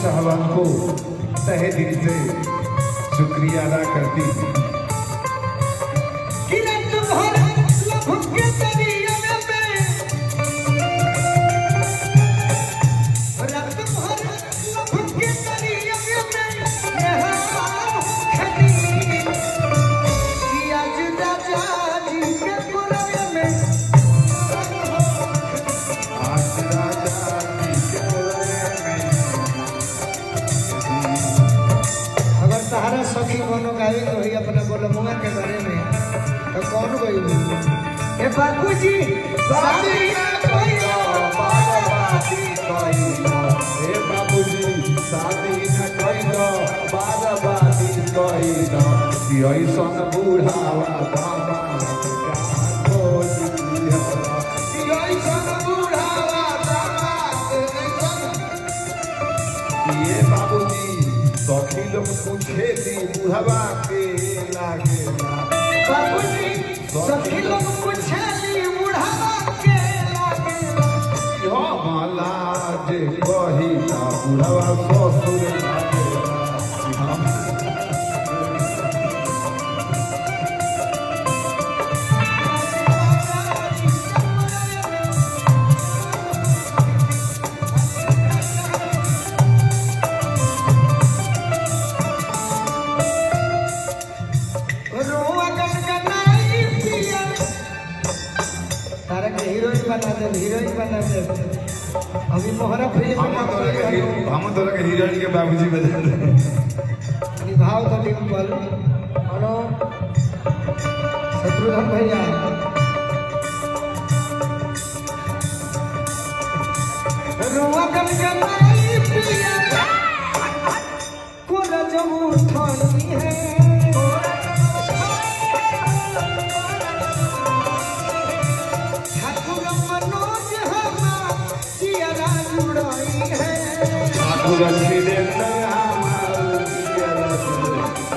साहबान को तहे दिल से शुक्रिया अदा करती है। सहारा सखी कोनो गावे तो ही अपना बोलमुआ के बारे में तो कौन गई ए बाबूजी शादी ना कइयो बाराबाती कइयो ए बाबूजी शादी ना कइयो बाराबाती कइयो कि ऐसन बूढ़ावा दामाद का खोजी हवा कि ऐसन बूढ़ावा दामाद ये बाबूजी सखी लोग पूछे दी बुढ़वा के लागेला बाबूजी सखी लोग पूछे दी बुढ़वा के लागेला यो माला जे कहिला बुढ़वा ससुर लागेला हीरोइन बना दे अभी मोहरा फिल्म हम तोरा के हीरोइन के बाबूजी बजा दे निभाओ तो डिम्पल हेलो शत्रुघ्न भैया रुआ गनगनाई पिया को रजमू थानी है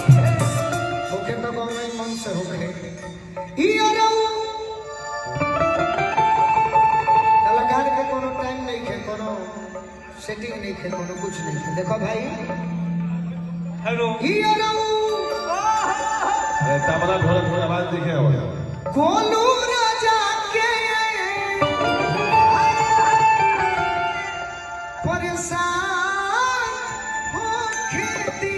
होके तो गौरव मन से होके कलाकार के कोनो टाइम नहीं खे कोनो सेटिंग नहीं खे कोनो कुछ नहीं खे देखो भाई हेलो अरे तबला ढोलक में आवाज दिखे हो कोलू राजा के परेशान हो खेती